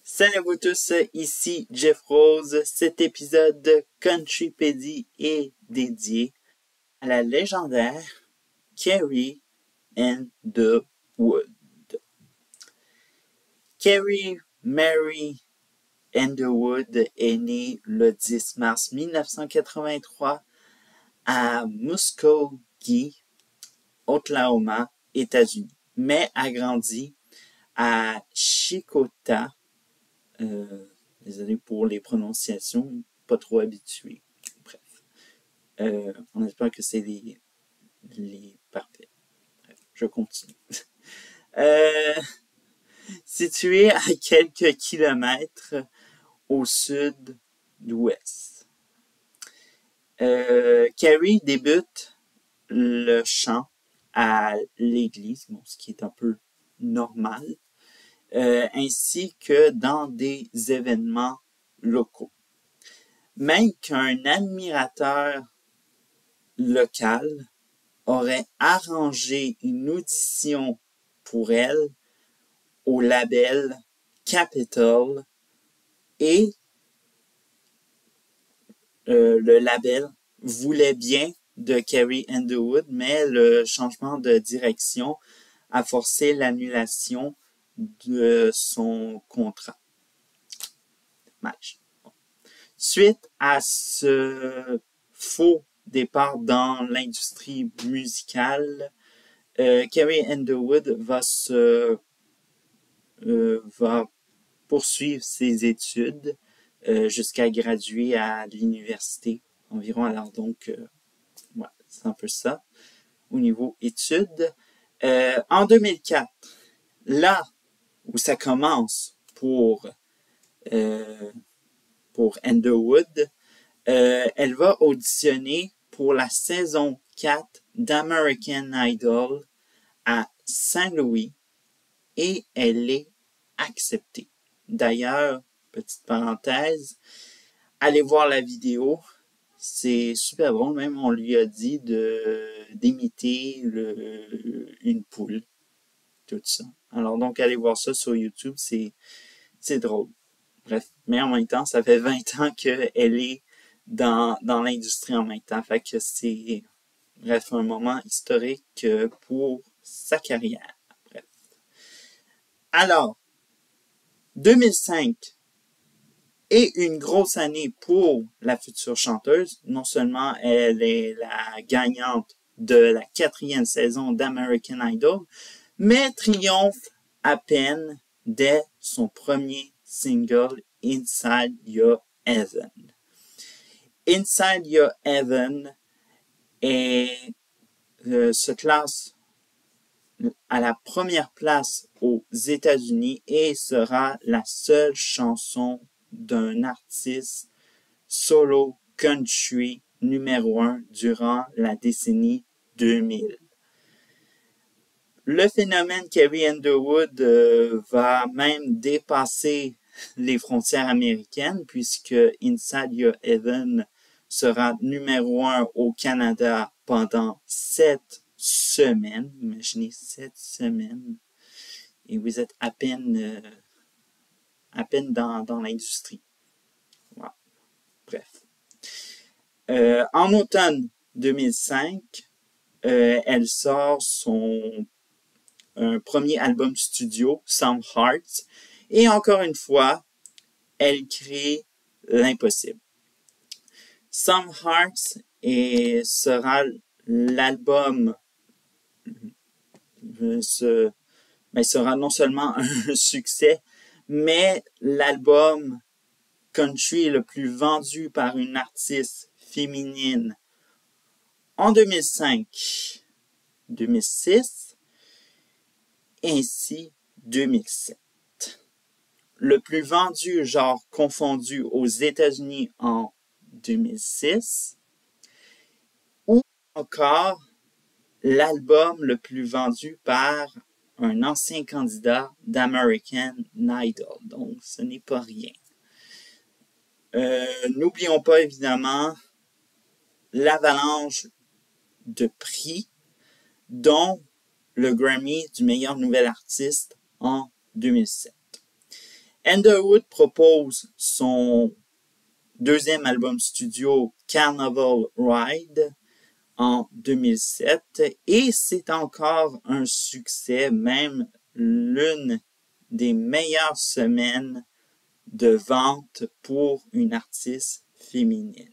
Salut à vous tous, ici Jeff Rose. Cet épisode de Countrypedia est dédié à la légendaire Carrie Underwood. Carrie Mary Underwood est née le 10 mars 1983 à Muskogee, Oklahoma, États-Unis, mais a grandi à Chicota. Désolé pour les prononciations, pas trop habituées. Bref. On espère que c'est les parfaits. Bref, je continue. Situé à quelques kilomètres au sud-ouest. Carrie débute le chant à l'église, bon, ce qui est un peu normal, ainsi que dans des événements locaux. Même qu'un admirateur local aurait arrangé une audition pour elle au label Capitol et le label voulait bien de Carrie Underwood, mais le changement de direction a forcé l'annulation de son contrat. Suite à ce faux départ dans l'industrie musicale, Carrie Underwood va poursuivre ses études jusqu'à graduer à l'université environ. Alors donc, ouais, c'est un peu ça au niveau études. En 2004, là où ça commence pour Underwood, elle va auditionner pour la saison 4 d'American Idol à Saint-Louis et elle est acceptée. D'ailleurs, petite parenthèse, allez voir la vidéo, c'est super drôle, même on lui a dit d'imiter une poule, tout ça. Alors donc allez voir ça sur YouTube, c'est drôle. Bref, mais en même temps, ça fait 20 ans qu'elle est dans l'industrie en même temps. Fait que c'est, bref, un moment historique pour sa carrière. Bref. Alors, 2005 est une grosse année pour la future chanteuse. Non seulement elle est la gagnante de la 4e saison d'American Idol, mais triomphe à peine dès son premier single Inside Your Heaven. Inside Your Heaven se classe à la première place aux États-Unis et sera la seule chanson d'un artiste solo country numéro 1 durant la décennie 2000. Le phénomène Carrie Underwood va même dépasser les frontières américaines puisque Inside Your Heaven sera numéro 1 au Canada pendant 7 semaines. Imaginez 7 semaines. Et vous êtes à peine dans l'industrie. Wow. Bref. En automne 2005, elle sort son premier album studio, Some Hearts, et encore une fois, elle crée l'impossible. Some Hearts sera l'album sera non seulement un succès, mais l'album country le plus vendu par une artiste féminine en 2005, 2006, ainsi 2007. Le plus vendu genre confondu aux États-Unis en 2006, ou encore l'album le plus vendu par un ancien candidat d'American Idol. Donc, ce n'est pas rien. N'oublions pas évidemment l'avalanche de prix, dont le Grammy du meilleur nouvel artiste en 2007. Underwood propose son deuxième album studio Carnival Ride en 2007 et c'est encore un succès, même l'une des meilleures semaines de vente pour une artiste féminine.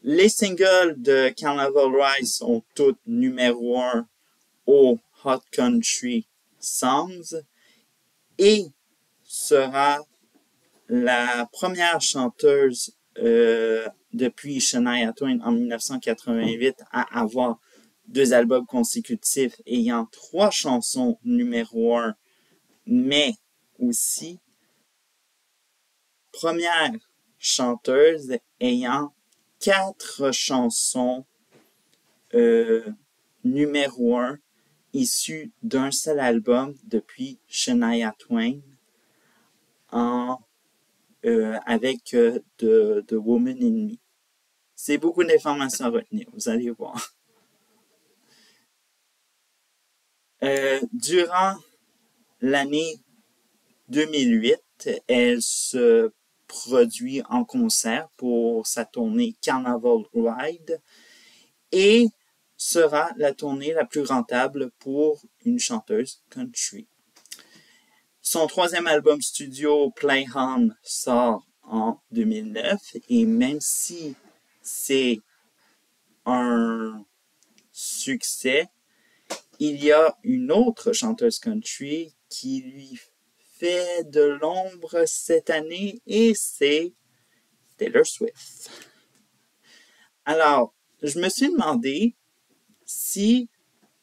Les singles de Carnival Ride sont tous numéro 1 au Hot Country Songs et sera la première chanteuse depuis Shania Twain en 1988 à avoir 2 albums consécutifs ayant 3 chansons numéro 1, mais aussi première chanteuse ayant 4 chansons numéro 1 issues d'un seul album depuis Shania Twain avec The Woman in Me. C'est beaucoup d'informations à retenir, vous allez voir. Durant l'année 2008, elle se produit en concert pour sa tournée Carnival Ride et sera la tournée la plus rentable pour une chanteuse country. Son troisième album studio, Play On, sort en 2009 et même si c'est un succès, il y a une autre chanteuse country qui lui fait de l'ombre cette année et c'est Taylor Swift. Alors, je me suis demandé si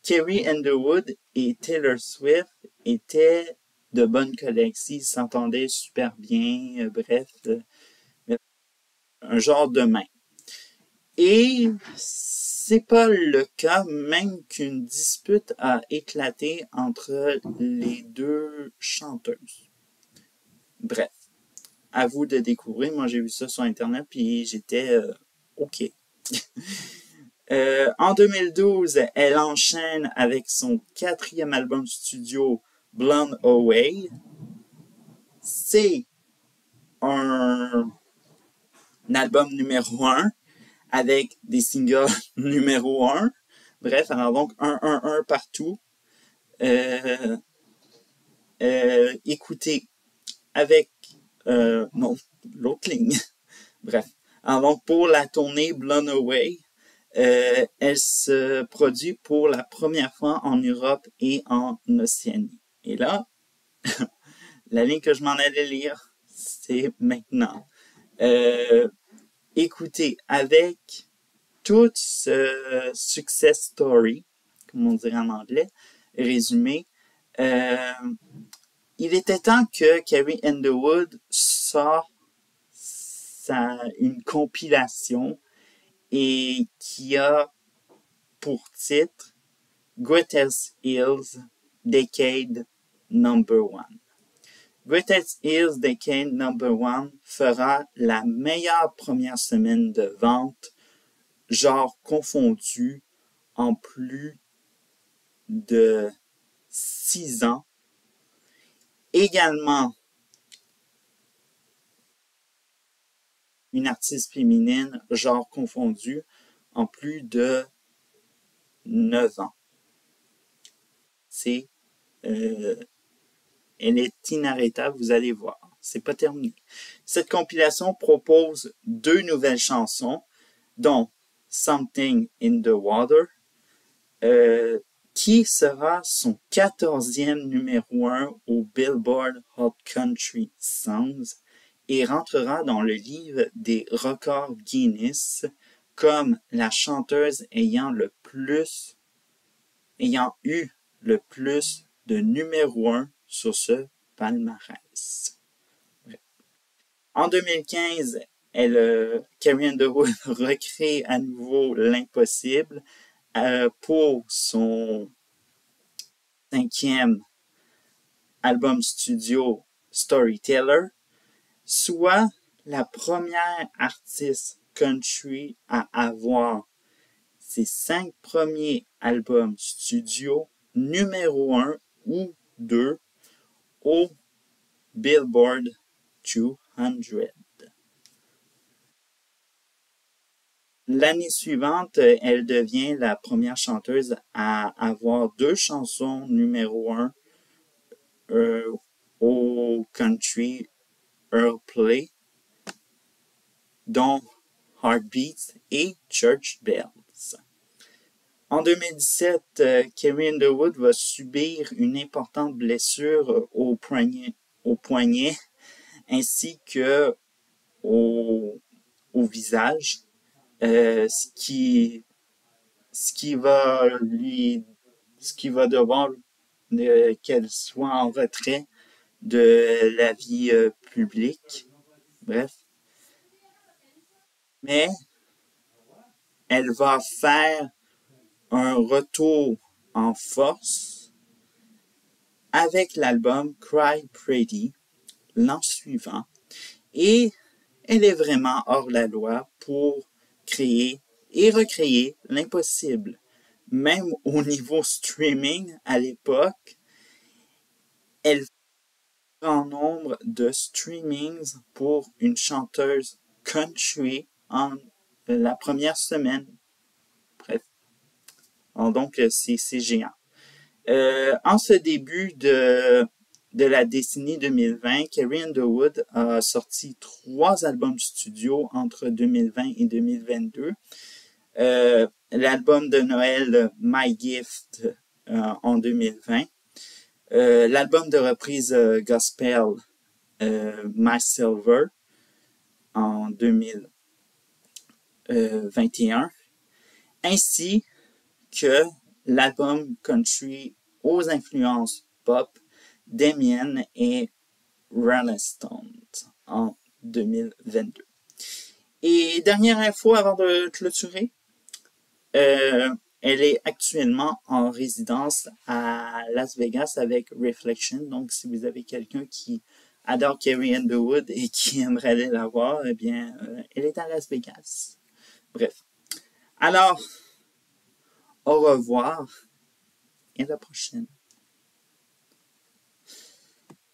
Carrie Underwood et Taylor Swift étaient de bonnes collègues, s'ils s'entendaient super bien, bref, un genre de main. Et c'est pas le cas, même qu'une dispute a éclaté entre les deux chanteuses. Bref, à vous de découvrir. Moi, j'ai vu ça sur Internet, puis j'étais OK. En 2012, elle enchaîne avec son 4e album studio, Blown Away. C'est un album numéro 1 avec des singles numéro 1. Bref, alors donc 1 partout. Écoutez, avec... non, l'autre ligne. Bref. Alors donc pour la tournée Blown Away, elle se produit pour la première fois en Europe et en Océanie. Et là, la ligne que je m'en allais lire, c'est maintenant. Écoutez, avec tout ce success story, comme on dirait en anglais, résumé, il était temps que Carrie Underwood sorte une compilation et qui a pour titre Greatest Hits Decade Number 1. Greatest Hits Decade Number 1 fera la meilleure première semaine de vente, genre confondu, en plus de 6 ans. Également, une artiste féminine, genre confondu, en plus de 9 ans. C'est, elle est inarrêtable, vous allez voir. C'est pas terminé. Cette compilation propose 2 nouvelles chansons, dont Something in the Water, qui sera son 14e numéro 1 au Billboard Hot Country Songs et rentrera dans le livre des records Guinness comme la chanteuse ayant eu le plus de numéro 1 sur ce palmarès. En 2015, Carrie Underwood recrée à nouveau l'impossible pour son 5e album studio Storyteller, soit la première artiste country à avoir ses 5 premiers albums studio numéro 1 ou 2 au Billboard 200. L'année suivante, elle devient la première chanteuse à avoir 2 chansons numéro 1 au Country Airplay, dont Heartbeats et Church Bells. En 2017, Carrie Underwood va subir une importante blessure au poignet ainsi que au visage, ce qui va devoir qu'elle soit en retrait de la vie publique. Bref. Mais elle va faire un retour en force avec l'album Cry Pretty l'an suivant. Et elle est vraiment hors la loi pour créer et recréer l'impossible. Même au niveau streaming, à l'époque, elle fait un grand nombre de streamings pour une chanteuse country en la première semaine. Bref. Alors donc, c'est géant. En ce début de la décennie 2020, Carrie Underwood a sorti 3 albums studio entre 2020 et 2022. L'album de Noël My Gift en 2020. L'album de reprise Gospel My Silver en 2021. Ainsi que l'album country aux influences pop Damien et Rolling Stones en 2022. Et dernière info avant de clôturer, elle est actuellement en résidence à Las Vegas avec Reflection. Donc, si vous avez quelqu'un qui adore Carrie Underwood et qui aimerait aller la voir, eh bien, elle est à Las Vegas. Bref. Alors, au revoir et à la prochaine.